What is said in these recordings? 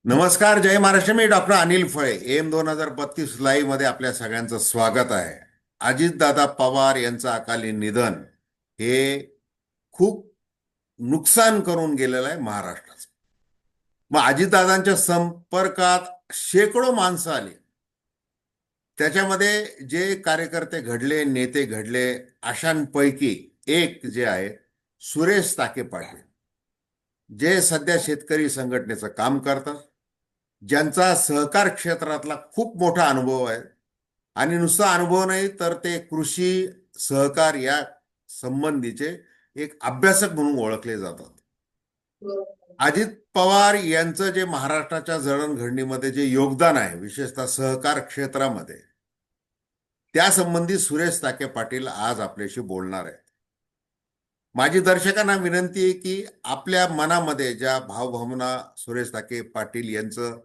नमस्कार, जय महाराष्ट्र. मी डॉक्टर अनिल फळे. AM 2032 live मध्ये आपल्या सगळ्यांचं स्वागत आहे. अजितदादा पवार यांचं अकाली निधन हे खूप नुकसान करून गेलेलं आहे महाराष्ट्राचं. मग अजितदादांच्या संपर्कात शेकडो माणसं आली. त्याच्यामध्ये जे कार्यकर्ते घडले, नेते घडले, अशांपैकी एक जे आहे सुरेश ताके पाटील, जे सध्या शेतकरी संघटनेचं काम करतात, ज्यांचा सहकार क्षेत्रातला खूप मोठा अनुभव आहे. आणि नुसता अनुभव नाही तर ते कृषी सहकार या संबंधीचे एक अभ्यासक म्हणून ओळखले जातात. अजित पवार यांचं जे महाराष्ट्राच्या जडणघडणीमध्ये जे योगदान आहे, विशेषतः सहकार क्षेत्रामध्ये, त्यासंबंधी सुरेश ताके पाटील आज आपल्याशी बोलणार आहेत. माझी दर्शकांना विनंती आहे की आपल्या मनामध्ये ज्या भावभावना सुरेश ताके पाटील यांचं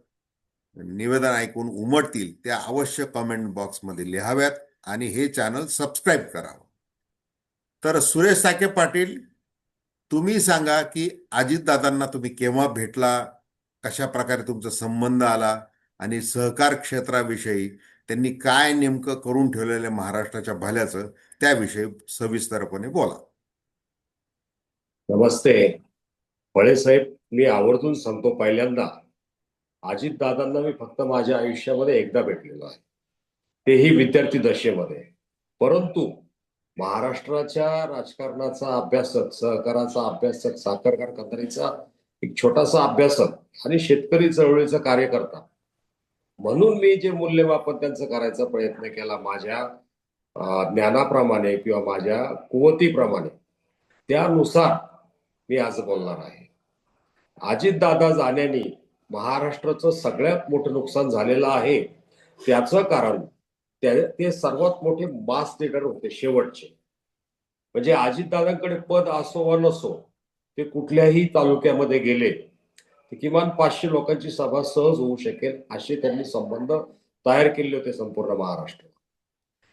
निवेदन ऐकून उमटतील त्या अवश्य कमेंट बॉक्समध्ये लिहाव्यात आणि हे चॅनल सबस्क्राईब करावं. तर सुरेश ताके पाटील, तुम्ही सांगा की अजितदादांना तुम्ही केव्हा भेटला, कशा प्रकारे तुमचा संबंध आला आणि सहकार क्षेत्राविषयी त्यांनी काय नेमकं करून ठेवलेलं महाराष्ट्राच्या भल्याचं त्याविषयी सविस्तरपणे बोला. नमस्ते फळे साहेब. मी आवर्जून सांगतो, पहिल्यांदा अजितदादांना मी फक्त माझ्या आयुष्यामध्ये एकदा भेटलेलो आहे, तेही विद्यार्थी दशेमध्ये. परंतु महाराष्ट्राच्या राजकारणाचा अभ्यासक, सहकाराचा अभ्यासक, साखर कारखानदारीचा एक छोटासा अभ्यासक आणि शेतकरी चळवळीचा कार्यकर्ता म्हणून मी जे मूल्यमापन त्यांचं करायचा प्रयत्न केला माझ्या ज्ञानाप्रमाणे किंवा माझ्या कुवतीप्रमाणे, त्यानुसार मी आज बोलणार आहे. अजितदादा जाण्याने महाराष्ट्राचं सगळ्यात मोठं नुकसान झालेलं आहे. त्याचं कारण ते सर्वात मोठे मास लीडर होते शेवटचे. म्हणजे अजितदादांकडे पद असो वा नसो, ते कुठल्याही तालुक्यामध्ये गेले तर किमान 500 लोकांची सभा सहज होऊ शकेल असे त्यांनी संबंध तयार केले होते संपूर्ण महाराष्ट्र.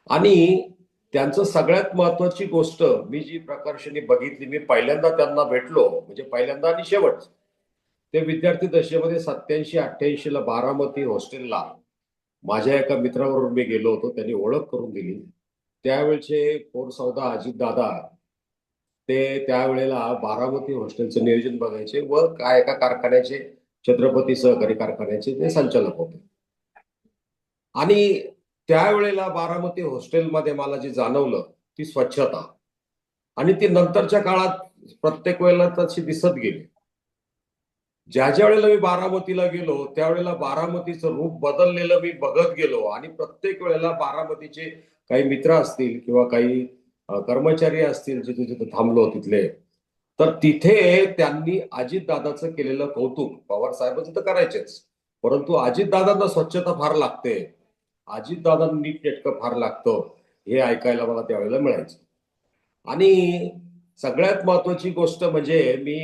आणि त्यांचं सगळ्यात महत्वाची गोष्ट मी जी प्रकर्षाने बघितली, मी पहिल्यांदा त्यांना भेटलो म्हणजे पहिल्यांदा आणि शेवट ते विद्यार्थी दशेमध्ये 87-88 ला बारामती हॉस्टेलला माझ्या एका मित्राबरोबर मी गेलो होतो. त्यांनी ओळख करून दिली. त्यावेळचे पोर सौदा अजितदादा ते त्यावेळेला बारामती हॉस्टेलचं नियोजन बघायचे व काय एका कारखान्याचे, छत्रपती सहकारी कारखान्याचे ते संचालक होते. आणि त्यावेळेला बारामती हॉस्टेलमध्ये मला जे जाणवलं ती स्वच्छता, आणि ती नंतरच्या काळात प्रत्येक वेळेला तशी दिसत गेली. ज्या ज्या वेळेला मी बारामतीला गेलो त्यावेळेला बारामतीचं रूप बदललेलं मी बघत गेलो. आणि प्रत्येक वेळेला बारामतीचे काही मित्र असतील किंवा काही कर्मचारी असतील जिथे जिथे थांबलो तिथले, तर तिथे त्यांनी अजितदादाचं केलेलं कौतुक पवार साहेबांचं तर करायचेच, परंतु अजितदादांना स्वच्छता फार लागते, अजितदादांना नीटनेटकं फार लागतं, हे ऐकायला मला त्यावेळेला मिळायचं. आणि सगळ्यात महत्वाची गोष्ट म्हणजे मी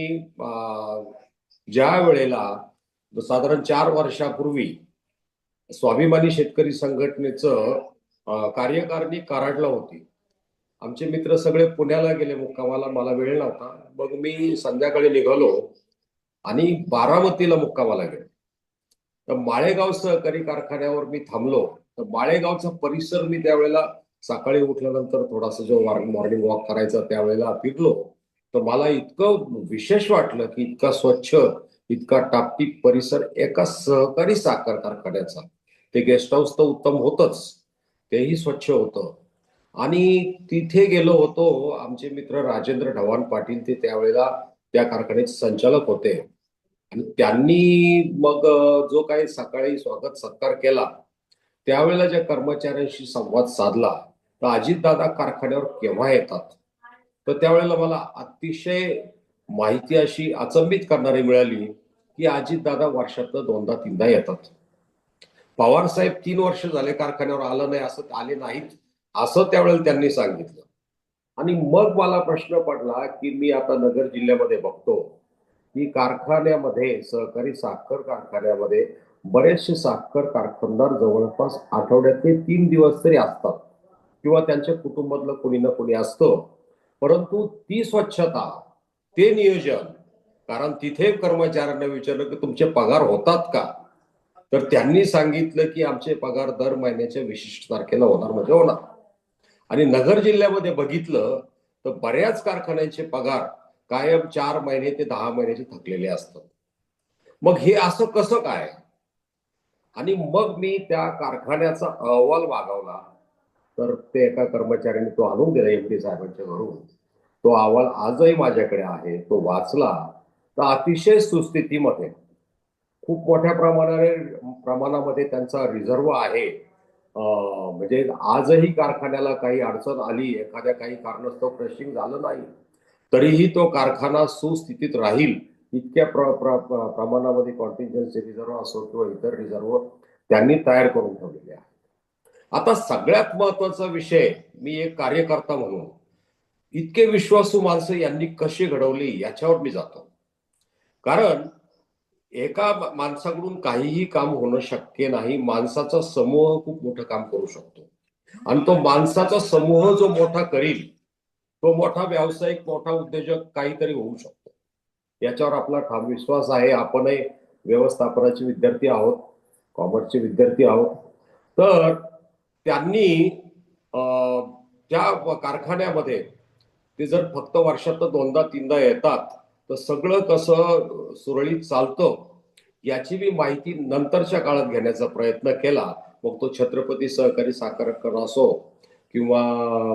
ज्या वेळेला साधारण 4 वर्षापूर्वी स्वाभिमानी शेतकरी संघटनेचं कार्यकारिणी कराडला होती. आमचे मित्र सगळे पुण्याला गेले मुक्कामाला, मला वेळ नव्हता. मग मी संध्याकाळी निघालो आणि बारामतीला मुक्कामाला गेलो. तर माळेगाव सहकारी कारखान्यावर मी थांबलो. तर माळेगावचा परिसर मी त्यावेळेला सकाळी उठल्यानंतर थोडासा जो मॉर्निंग वॉक करायचा त्यावेळेला फिरलो. तर मला इतकं विशेष वाटलं की इतका स्वच्छ, इतका टापटीप परिसर एका सहकारी साखर कारखान्याचा. ते गेस्ट हाऊस तर उत्तम होतच, तेही स्वच्छ होतं. आणि तिथे गेलो होतो. आमचे मित्र राजेंद्र ढवाण पाटील ते त्यावेळेला त्या कारखान्याचे संचालक होते. आणि त्यांनी मग जो काही सकाळी स्वागत सत्कार केला त्यावेळेला ज्या कर्मचाऱ्यांशी संवाद साधला, तर अजितदादा कारखान्यावर केव्हा येतात, तर त्यावेळेला मला अतिशय माहिती अशी अचंबित करणारी मिळाली की अजितदादा वर्षातनं 2दा-3दा येतात. पवार साहेब 3 वर्ष झाले कारखान्यावर आलं नाही असं, आले नाहीत असं त्यावेळेला त्यांनी सांगितलं. आणि मग मला प्रश्न पडला की मी आता नगर जिल्ह्यामध्ये बघतो की कारखान्यामध्ये, सहकारी साखर कारखान्यामध्ये बरेचसे साखर कारखानदार जवळपास आठवड्यातले 3 दिवस तरी असतात किंवा त्यांच्या कुटुंबातलं कोणी ना कोणी असतं. परंतु ती स्वच्छता, ते नियोजन कारण तिथे कर्मचाऱ्यांना विचारलं की तुमचे पगार होतात का, तर त्यांनी सांगितलं की आमचे पगार दर महिन्याच्या विशिष्ट तारखेला होणार म्हणजे होणार. आणि नगर जिल्ह्यामध्ये बघितलं तर बऱ्याच कारखान्यांचे पगार कायम 4 महिने ते 10 महिन्याचे थकलेले असतात. मग हे असं कसं काय? आणि मग मी त्या कारखान्याचा अहवाल मागवला, तर ते एका कर्मचाऱ्याने तो आणून दिला एमडी साहेबांच्या घरून. तो अहवाल आजही माझ्याकडे आहे, तो वाचला तर अतिशय सुस्थितीमध्ये, खूप मोठ्या प्रमाणामध्ये त्यांचा रिझर्व आहे. म्हणजे आजही कारखान्याला काही अडचण आली, एखाद्या काही कारणास्तव क्रशिंग झालं नाही, तरीही तो कारखाना सुस्थितीत राहील इतक्या प्रमाणामध्ये कॉन्टिंजन्सी रिझर्व असो किंवा इतर रिझर्व त्यांनी तयार करून ठेवलेले आहे. आता सगळ्यात महत्वाचा विषय, मी एक कार्यकर्ता म्हणून इतके विश्वासू माणसं यांनी कशी घडवली याच्यावर मी जातो. कारण एका माणसाकडून काहीही काम होणं शक्य नाही. माणसाचा समूह खूप मोठं काम करू शकतो, आणि तो माणसाचा समूह जो मोठा करील तो मोठा व्यावसायिक, मोठा उद्योजक काहीतरी होऊ शकतो, याच्यावर आपला ठाम विश्वास आहे. आपणही व्यवस्थापनाचे विद्यार्थी आहोत, कॉमर्सचे विद्यार्थी आहोत. तर त्यांनी त्या कारखान्यामध्ये ते जर फक्त वर्षात दोनदा तीनदा येतात तर सगळं कसं सुरळीत चालतं याची मी माहिती नंतरच्या काळात घेण्याचा प्रयत्न केला. मग तो छत्रपती सहकारी साखर कारखाना असो किंवा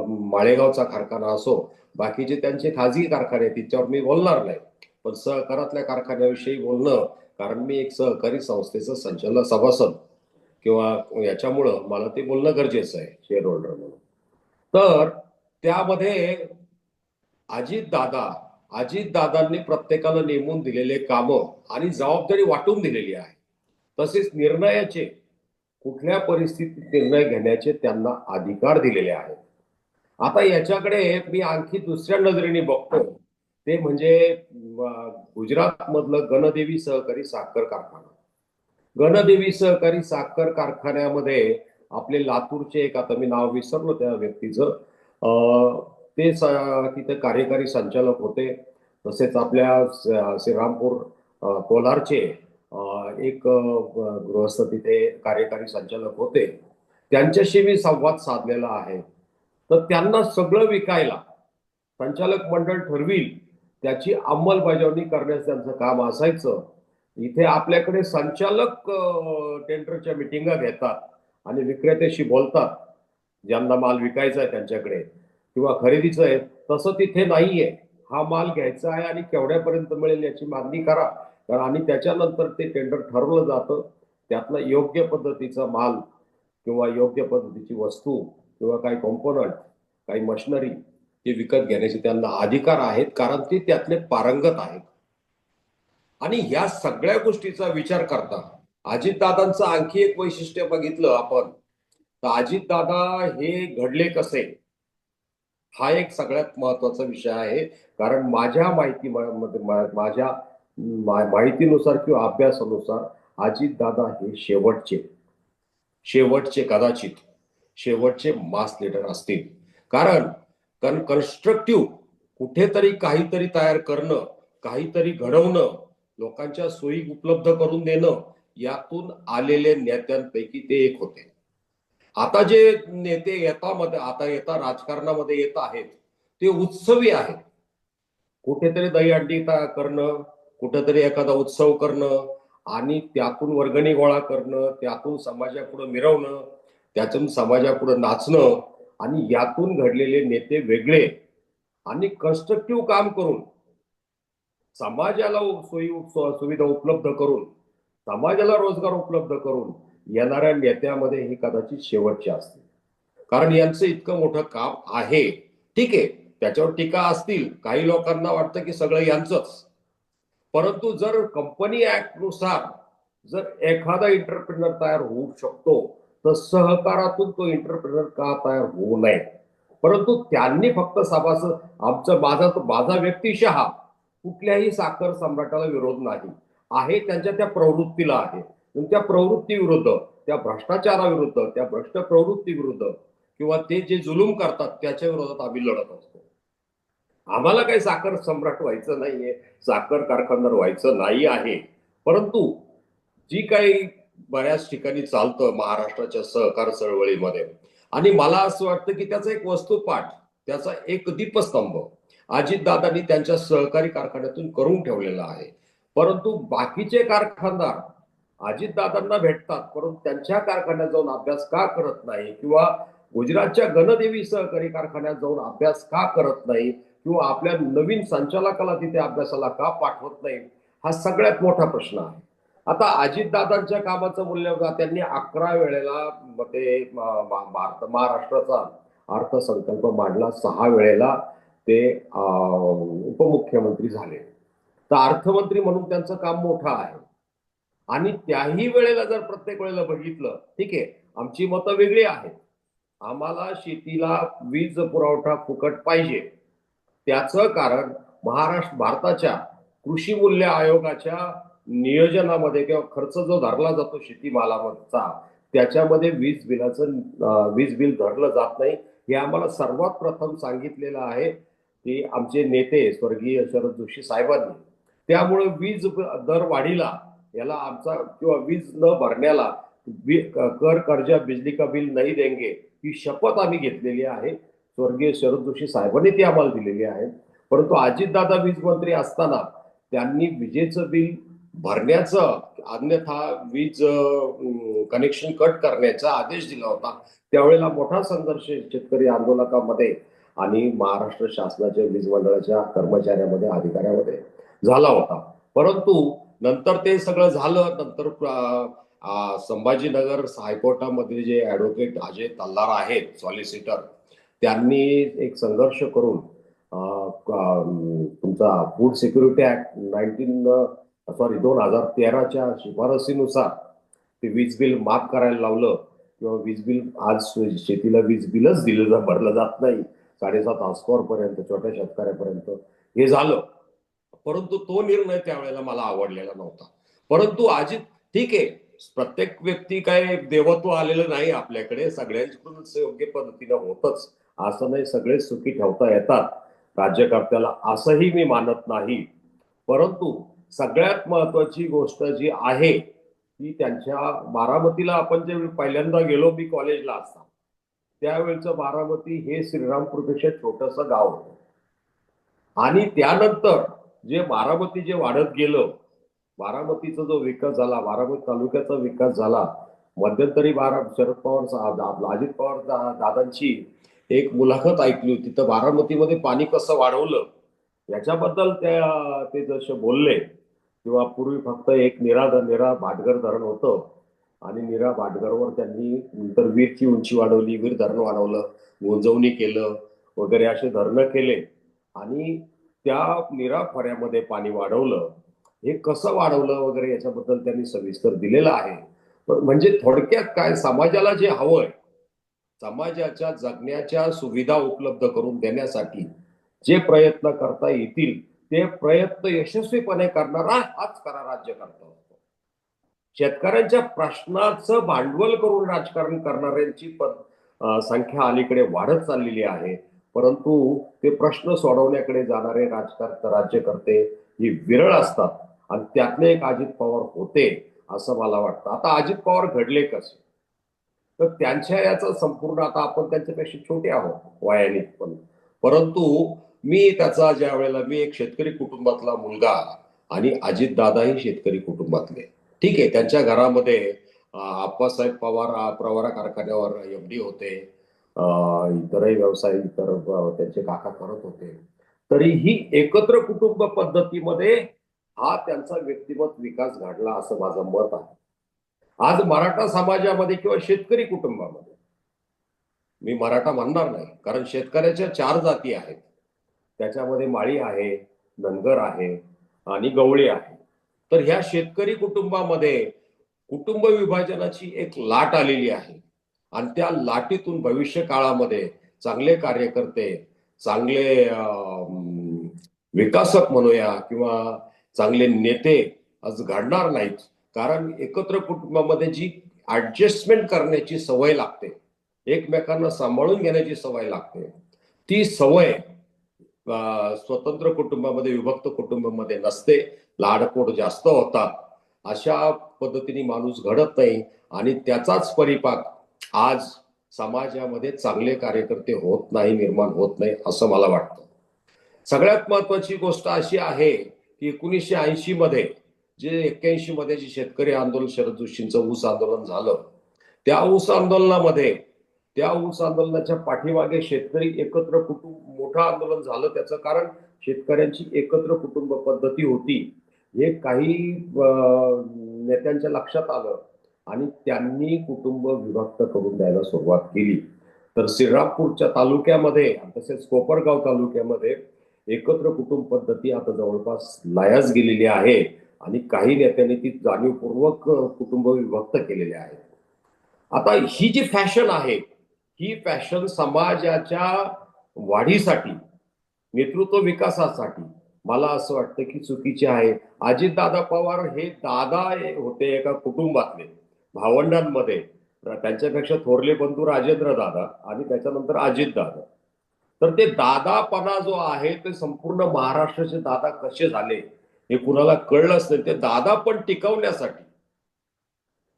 माळेगावचा कारखाना असो, बाकीचे त्यांचे खाजगी कारखाने तिच्यावर मी बोलणार नाही, पण सहकारातल्या कारखान्याविषयी बोलणं, कारण मी एक सहकारी संस्थेचं संचालक सभासद किंवा याच्यामुळं मला ते बोलणं गरजेचं आहे शेअर होल्डर म्हणून. तर त्यामध्ये अजितदादांनी प्रत्येकाला नेमून दिलेले कामं आणि जबाबदारी वाटून दिलेली आहे. तसेच निर्णयाचे, कुठल्या परिस्थितीत निर्णय घेण्याचे त्यांना अधिकार दिलेले आहेत. आता याच्याकडे मी आणखी दुसऱ्या नजरेने बघतो, ते म्हणजे गुजरात मधलं गणदेवी सहकारी साखर कारखाना. गणदेवी सहकारी साखर कारखान्यामध्ये आपले लातूरचे एक, आता मी नाव विसरलो त्या व्यक्तीचं, ते तिथे कार्यकारी संचालक होते. तसेच आपल्या श्रीरामपूर कोलारचे एक गृहस्थ तिथे कार्यकारी संचालक होते. त्यांच्याशी मी संवाद साधलेला आहे. तर त्यांना सगळं विकायला संचालक मंडळ ठरविल त्याची अंमलबजावणी करण्याचं त्यांचं काम असायचं. इथे आपल्याकडे संचालक टेंडरच्या मिटिंगा घेतात आणि विक्रेत्याशी बोलतात, ज्यांना माल विकायचा आहे त्यांच्याकडे किंवा खरेदीचं आहे. तसं तिथे नाहीये. हा माल घ्यायचा आहे आणि केवढ्यापर्यंत मिळेल याची मागणी करा, आणि त्याच्यानंतर ते टेंडर ठरवलं जातं. त्यातला योग्य पद्धतीचा माल किंवा योग्य पद्धतीची वस्तू किंवा काही कॉम्पोनंट, काही मशिनरी ते विकत घेण्याचे त्यांना अधिकार आहेत, कारण ते त्यातले पारंगत आहेत. आणि या सगळ्या गोष्टीचा विचार करता अजितदादांचं आणखी एक वैशिष्ट्य बघितलं आपण, तर अजितदादा हे घडले कसे, हा एक सगळ्यात महत्वाचा विषय आहे. कारण माझ्या माझ्या माहितीनुसार किंवा अभ्यासानुसार अजितदादा हे शेवटचे कदाचित शेवटचे मास लीडर असतील. कारण कन्स्ट्रक्टिव्ह कुठेतरी काहीतरी तयार करणं, काहीतरी घडवणं, लोकांच्या सोयी उपलब्ध करून देणं, यातून आलेले नेत्यांपैकी ते एक होते. आता जे नेते येता राजकारणामध्ये येत आहेत ते उत्सवी आहेत. कुठेतरी दहीहंडी करणं, कुठेतरी एखादा उत्सव करणं आणि त्यातून वर्गणी गोळा करणं, त्यातून समाजापुढे मिरवणं, त्यातून समाजापुढे नाचणं, आणि यातून घडलेले नेते वेगळे आणि कन्स्ट्रक्टिव्ह काम करून समाजाला सुविधा उपलब्ध करून, समाजाला रोजगार उपलब्ध करून येणाऱ्या नेत्यामध्ये हे कदाचित शेवटचे असतील. कारण यांचं इतकं मोठं काम आहे. ठीक आहे, त्याच्यावर टीका असतील, काही लोकांना वाटतं की सगळं यांचंच, परंतु जर कंपनी ऍक्ट नुसार जर एखादा एंटरप्रेनर तयार होऊ शकतो, तर सहकारातून तो एंटरप्रेनर का तयार होऊ नये. परंतु त्यांनी फक्त माझा व्यक्तिशः कुठल्याही साखर सम्राटाला विरोध नाही आहे, त्यांच्या त्या प्रवृत्तीला आहे. त्या प्रवृत्तीविरुद्ध, त्या भ्रष्टाचाराविरुद्ध, त्या भ्रष्ट प्रवृत्तीविरुद्ध किंवा ते जे जुलूम करतात त्याच्या विरोधात आम्ही लढत असतो. आम्हाला काही साखर सम्राट व्हायचं नाहीये, साखर कारखानदार व्हायचं नाही आहे. परंतु जी काही बऱ्याच ठिकाणी चालतं महाराष्ट्राच्या सहकार चळवळीमध्ये, आणि मला असं वाटतं की त्याचा एक वस्तुपाठ, त्याचा एक दीपस्तंभ अजितदादांनी त्यांच्या सहकारी कारखान्यातून करून ठेवलेला आहे. परंतु बाकीचे कारखानदार अजितदादांना भेटतात, परंतु त्यांच्या कारखान्यात जाऊन अभ्यास का करत नाही, किंवा गुजरातच्या गणदेवी सहकारी कारखान्यात जाऊन अभ्यास का करत नाही, किंवा आपल्या नवीन संचालकाला तिथे अभ्यासाला का पाठवत नाही, हा सगळ्यात मोठा प्रश्न आहे. आता अजितदादांच्या कामाचं मूल्यांकन त्यांनी 11 वेळेला ते महाराष्ट्राचा अर्थसंकल्प मांडला, 6 वेळेला ते उपमुख्यमंत्री झाले. तर अर्थमंत्री म्हणून त्यांचं काम मोठं आहे. आणि त्याही वेळेला जर प्रत्येक वेळेला बघितलं, ठीक आहे, आमची मतं वेगळी आहेत, आम्हाला शेतीला वीज पुरवठा फुकट पाहिजे, त्याचं कारण भारताच्या कृषी मूल्य आयोगाच्या नियोजनामध्ये किंवा खर्च जो धरला जातो शेतीमालाचा, त्याच्यामध्ये वीज बिल धरलं जात नाही. हे आम्हाला सर्वात प्रथम सांगितलेलं आहे की आमचे नेते स्वर्गीय शरद जोशी साहेबांनी. त्यामुळे वीज दर वाढीला याला आमचा, किंवा वीज न भरण्याला कर कर्जा बिजली का बिल नाही देंगे ही शपथ आम्ही घेतलेली आहे. स्वर्गीय शरद जोशी साहेबांनी ती आम्हाला दिलेली आहे. परंतु अजितदादा वीज मंत्री असताना त्यांनी विजेचं बिल भरण्याचं, अन्यथा वीज कनेक्शन कट करण्याचा आदेश दिला होता. त्यावेळेला मोठा संघर्ष शेतकरी आंदोलकांमध्ये आणि महाराष्ट्र शासनाच्या वीज मंडळाच्या कर्मचाऱ्यामध्ये, अधिकाऱ्यामध्ये झाला होता. परंतु नंतर ते सगळं झालं. नंतर संभाजीनगर हायकोर्टामध्ये जे ऍडव्होकेट अजय तल्लार आहेत, सॉलिसिटर, त्यांनी एक संघर्ष करून तुमचा फूड सिक्युरिटी ऍक्ट 2013च्या शिफारसीनुसार ते वीज बिल माफ करायला लावलं, किंवा वीज बिल, आज शेतीला वीज बिलच भरलं जात नाही 7.5 हॉर्सपॉवर पर्यंत, छोट्या शेतकऱ्यापर्यंत हे झालं. परंतु तो निर्णय त्यावेळेला मला आवडलेला नव्हता. परंतु अजित, ठीक आहे, प्रत्येक व्यक्ती काय देवत्व आलेलं नाही आपल्याकडे, सगळ्यांकडूनच योग्य पद्धतीने होतच असं नाही, सगळे सुखी ठेवता येतात राज्यकर्त्याला, असंही मी मानत नाही. परंतु सगळ्यात महत्वाची गोष्ट जी आहे ती, त्यांच्या बारामतीला आपण जे पहिल्यांदा गेलो, मी कॉलेजला असता त्यावेळेचं बारामती हे श्रीरामपूरपेक्षा छोटस गाव होतं. आणि त्यानंतर जे बारामती जे वाढत गेलं, बारामतीचा जो विकास झाला, बारामती तालुक्याचा विकास झाला. मध्यंतरी शरद पवार, अजित पवार दादांची एक मुलाखत ऐकली होती, तर बारामतीमध्ये पाणी कसं वाढवलं याच्याबद्दल ते जसे बोलले, किंवा पूर्वी फक्त एक निरा भाटघर धरण होतं, आणि निरा भाटघरवर त्यांनी नंतर वीरची उंची वाढवली, वीर धरण वाढवलं, गुंजवणी केलं वगैरे, असे धरणं केले, आणि त्या निरा खोऱ्यामध्ये पाणी वाढवलं. हे कसं वाढवलं वगैरे याच्याबद्दल त्यांनी सविस्तर दिलेलं आहे. म्हणजे थोडक्यात काय, समाजाला जे हवंय, समाजाच्या जगण्याच्या सुविधा उपलब्ध करून देण्यासाठी जे प्रयत्न करता येतील ते प्रयत्न यशस्वीपणे करणारा हाच खरा राज्यकर्ता असतो. शेतकऱ्यांच्या प्रश्नाचं भांडवल करून राजकारण करणाऱ्यांची संख्या अलीकडे वाढत चाललेली आहे. परंतु ते प्रश्न सोडवण्याकडे जाणारे राज्यकर्ते ही विरळ असतात, आणि त्यातले एक अजित पवार होते असं मला वाटतं. आता अजित पवार घडले कसे, तर त्यांच्या याचा संपूर्ण, आता आपण त्यांच्यापेक्षा छोटे आहोत वयाने पण, परंतु मी त्याचा, ज्या वेळेला मी एक शेतकरी कुटुंबातला मुलगा, आणि अजितदादाही शेतकरी कुटुंबातले, ठीक आहे, त्यांच्या घरामध्ये आप्पासाहेब पवार प्रवारा कारखान्यावर एमडी होते, इतरही व्यवसाय इतर त्यांचे काका करत होते. तरीही एकत्र कुटुंब पद्धतीमध्ये हा त्यांचा व्यक्तिगत विकास घडला असं माझं मत आहे. आज मराठा समाजामध्ये किंवा शेतकरी कुटुंबामध्ये, मी मराठा म्हणणार नाही, कारण शेतकऱ्याच्या 4 जाती आहेत, त्याच्यामध्ये माळी आहे, धनगर आहे आणि गवळी आहे. तर ह्या शेतकरी कुटुंबामध्ये कुटुंब विभाजनाची एक लाट आलेली आहे, आणि त्या लाटीतून भविष्य काळामध्ये चांगले कार्यकर्ते, चांगले विकासक म्हणूया, किंवा चांगले नेते आज घडणार नाहीत. कारण एकत्र कुटुंबामध्ये जी ऍडजस्टमेंट करण्याची सवय लागते, एकमेकांना सांभाळून घेण्याची सवय लागते, ती सवय स्वतंत्र कुटुंबामध्ये, विभक्त कुटुंबामध्ये नसते. लाडकोड जास्त होता. अशा पद्धतीने माणूस घडत नाही आणि त्याचाच परिपाक आज समाजामध्ये चांगले कार्यकर्ते होत नाही, निर्माण होत नाही, असं मला वाटतं. सगळ्यात महत्वाची गोष्ट अशी आहे की 1980 मध्ये जे 81 मध्ये जे शेतकरी आंदोलन, शरद जोशींचं ऊस आंदोलन झालं, त्या ऊस आंदोलनामध्ये, त्या ऊस आंदोलनाच्या पाठीमागे शेतकरी एकत्र कुटुंब मोठं आंदोलन झालं. त्याचं कारण शेतकऱ्यांची एकत्र कुटुंब पद्धती होती, हे काही नेत्यांच्या लक्षात आलं आणि त्यांनी कुटुंब विभक्त करून द्यायला सुरुवात केली. तर श्रीरामपूरच्या तालुक्यामध्ये तसेच कोपरगाव तालुक्यामध्ये एकत्र कुटुंब पद्धती आता जवळपास लयास गेलेली आहे आणि काही नेत्यांनी ती जाणीवपूर्वक कुटुंब विभक्त केलेले आहेत. आता ही जी फॅशन आहे, ही फॅशन समाजाच्या वाढीसाठी, नेतृत्व विकासासाठी मला असं वाटतं की चुकीची आहे. अजितदादा पवार हे दादा होते एका कुटुंबातले, भावंडांमध्ये. त्यांच्यापेक्षा थोरले बंधू राजेंद्र दादा आणि त्याच्यानंतर अजितदादा. तर ते दादापणा जो आहे ते संपूर्ण महाराष्ट्राचे दादा कसे झाले हे कुणाला कळलंच नाही. ते दादा पण टिकवण्यासाठी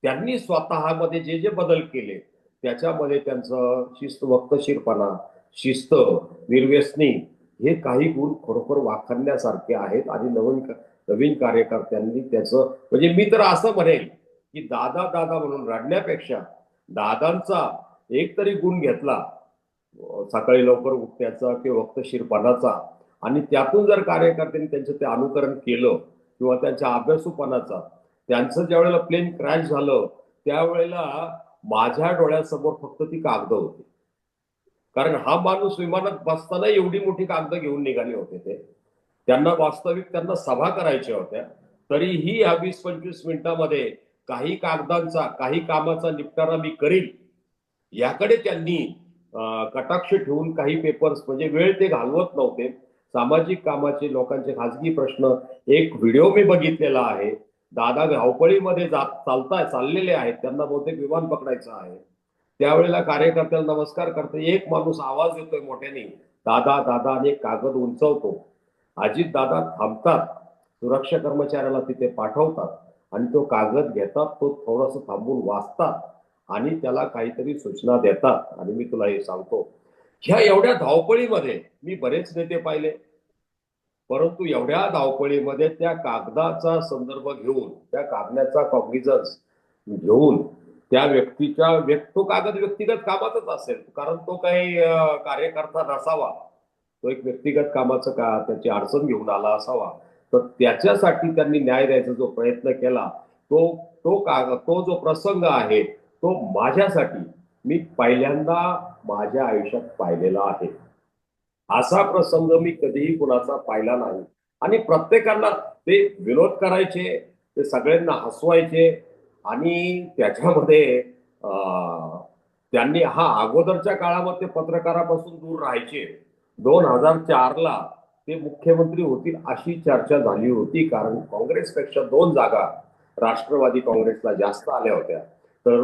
त्यांनी स्वतःमध्ये जे जे बदल केले त्याच्यामध्ये त्यांचं शिस्त, वक्तशीरपणा, शिस्त, निर्व्यसनी हे काही गुण खरोखर वाखाणण्यासारखे आहेत आणि नवीन कार्यकर्त्यांनी त्याचं, म्हणजे मी तर असं म्हणेल की दादा दादा म्हणून रडण्यापेक्षा दादांचा एक तरी गुण घेतला, सकाळी लवकर उठण्याचा किंवा वक्तशीरपणाचा, आणि त्यातून जर कार्यकर्त्यांनी त्यांचं ते अनुकरण केलं किंवा त्यांच्या अभ्यासूपणाचा, त्यांचं ज्या वेळेला प्लेन क्रॅश झालं त्यावेळेला माझ्या डोळ्यासमोर फक्त ती कागद होती. कारण हा माणूस विमानात बसताना एवढी मोठी कागद घेऊन निघाले होते. ते त्यांना वास्तविक त्यांना सभा करायच्या होत्या, तरीही या 20-25 मिनिटांमध्ये काही कागदांचा, काही कामाचा निपटारा मी करील याकडे त्यांनी कटाक्ष ठेवून काही पेपर्स, म्हणजे वेळ ते घालवत नव्हते. सामाजिक कामाचे, लोकांचे खासगी प्रश्न. एक व्हिडिओ मी बघितलेला आहे, दादा धावपळीमध्ये चाललेले आहेत, त्यांना बहुतेक विमान पकडायचं आहे. त्यावेळेला कार्यकर्त्याला नमस्कार करते, एक माणूस आवाज देतोय मोठ्याने, दादा दादा, आणि एक कागद उंचवतो. अजित दादा थांबतात, सुरक्षा कर्मचाऱ्याला तिथे पाठवतात आणि तो कागद घेतात, तो थोडंसं थांबून वाचतात आणि त्याला काहीतरी सूचना देतात. आणि मी तुला हे सांगतो, ह्या एवढ्या धावपळीमध्ये मी बरेच नेते पाहिले, परंतु एवढ्या धावपळीमध्ये त्या कागदाचा संदर्भ घेऊन, त्या कागदाचा कॉग्निझन्स घेऊन त्या व्यक्तीच्या तो कागद व्यक्तिगत कामातच असेल, कारण तो काही कार्यकर्ता नसावा, तो एक व्यक्तिगत कामाचं का त्याची अडचण घेऊन आला असावा. तर त्याच्यासाठी त्यांनी न्याय द्यायचा जो प्रयत्न केला, तो तो कागद, तो जो प्रसंग आहे, तो माझ्यासाठी मी पहिल्यांदा माझ्या आयुष्यात पाहिलेला आहे. असा प्रसंग मी कधीही कुणाचा पाहिला नाही. आणि प्रत्येकाला ते विरोध करायचे, ते सगळ्यांना हसवायचे आणि त्याच्यामध्ये त्यांनी अगोदरच्या काळामध्ये पत्रकारापासून दूर राहायचे. 2004ला ते मुख्यमंत्री होतील अशी चर्चा झाली होती, कारण काँग्रेसपेक्षा 2 जागा राष्ट्रवादी काँग्रेसला जास्त आल्या होत्या. तर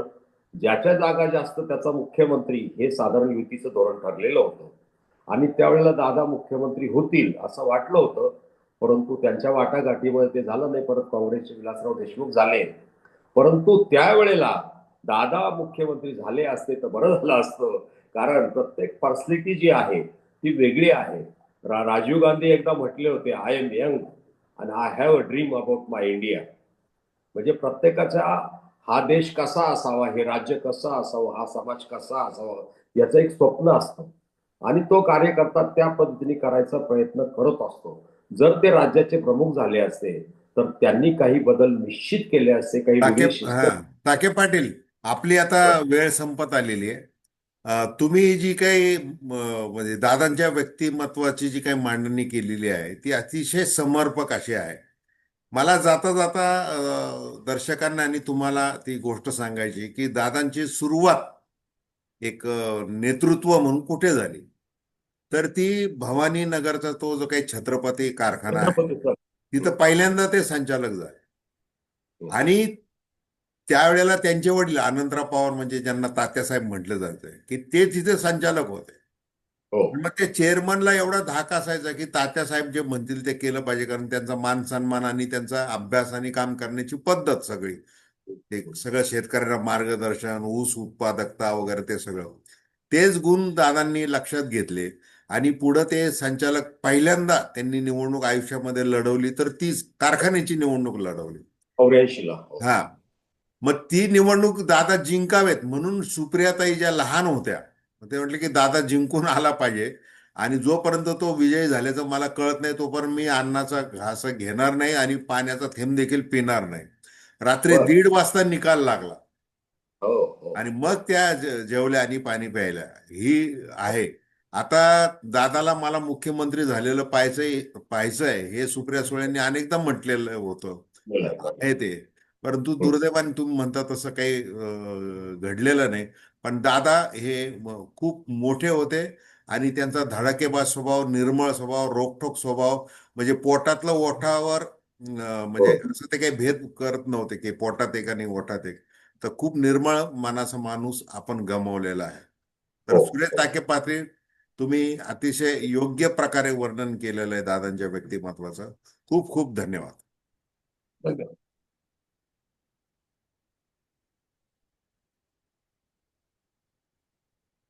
ज्याच्या जागा जास्त त्याचा मुख्यमंत्री, हे साधारण युतीचं धोरण ठरलेलं होतं आणि त्यावेळेला दादा मुख्यमंत्री होतील असं वाटलं होतं. परंतु त्यांच्या वाटाघाटीमध्ये ते झालं नाही. परत काँग्रेसचे विलासराव देशमुख झाले. परंतु त्यावेळेला दादा मुख्यमंत्री झाले असते तर बरं झालं असतं, कारण प्रत्येक पर्सनॅलिटी जी आहे ती वेगळी आहे. राजीव गांधी एकदा म्हटले होते, I am young and I have a dream about my India. म्हणजे प्रत्येकाचा हा देश कसा असावा, हे राज्य कसं असावं, हा समाज कसा असावा, याचं एक स्वप्न असतं आणि तो कार्यकर्ता त्या पद्धतीने करायचा प्रयत्न करत असतो. जर ते राज्याचे प्रमुख झाले असते तर त्यांनी काही बदल निश्चित केले असते, काही टाके वेगळी शिस्त. टाके पाटील, आपली आता वेळ संपत आलेली आहे. तुम्ही जी काही म्हणजे दादांच्या व्यक्तिमत्वाची जी काही मांडणी केलेली आहे ती अतिशय समर्पक अशी आहे. मला जाता जाता दर्शकांना आणि तुम्हाला ती गोष्ट सांगायची की दादांची सुरुवात एक नेतृत्व म्हणून कुठे झाली, तर ती भवानी नगरचा तो जो काही छत्रपती कारखाना आहे छत्रपती सर. तिथं पहिल्यांदा ते संचालक झाले. आणि त्यावेळेला त्यांचे वडील आनंदराव पवार, म्हणजे ज्यांना तात्यासाहेब म्हटलं जातं, की ते तिथे संचालक होते. हो. मग ते चेअरमनला एवढा धाक असायचा की तात्यासाहेब जे म्हणतील ते केलं पाहिजे, कारण त्यांचा मान सन्मान आणि त्यांचा अभ्यास आणि काम करण्याची पद्धत सगळी, ते सगळं शेतकऱ्यांना मार्गदर्शन, ऊस उत्पादकता वगैरे ते सगळं, तेच गुण दादांनी लक्षात घेतले. आणि पुढं ते संचालक, पहिल्यांदा त्यांनी निवडणूक आयुष्यामध्ये लढवली तर तीच कारखान्याची निवडणूक लढवली. 84 ला. हो. हा. मग ती निवडणूक दादा जिंकावेत म्हणून सुप्रियाताई ज्या लहान होत्या, मग ते म्हटले की दादा जिंकून आला पाहिजे, आणि जोपर्यंत तो विजयी झाल्याचं मला कळत नाही तोपर्यंत मी अन्नाचा घास घेणार नाही आणि पाण्याचा थेंब देखील पिणार नाही. रात्री बर. 1:30 वाजता निकाल लागला हो. हो. आणि मग त्या जेवल्या आणि पाणी प्यायला. ही आहे. आता दादाला मला मुख्यमंत्री झालेलं पाहायचंय पाहायचंय हे सुप्रिया सुळेंनी अनेकदा म्हटलेलं होतं. बोला, बोला. आहे ते. परंतु हं. दुर्दैवाने तुम्ही म्हणता तसं काही घडलेलं नाही. पण दादा हे खूप मोठे होते आणि त्यांचा धडाकेबाज स्वभाव, निर्मळ स्वभाव, रोखठोक स्वभाव, म्हणजे पोटातलं ओठावर म्हणजे हो. असं ते काही भेद करत नव्हते की पोटात एक आणि ओठात एक. तर खूप निर्मळ मनाचा माणूस आपण गमावलेला आहे. तर हो. सुरेश हो. टाके पाटील, तुम्ही अतिशय योग्य प्रकारे वर्णन केलेलं आहे दादांच्या व्यक्तिमत्वाचं. खूप खूप धन्यवाद. धन्यवाद.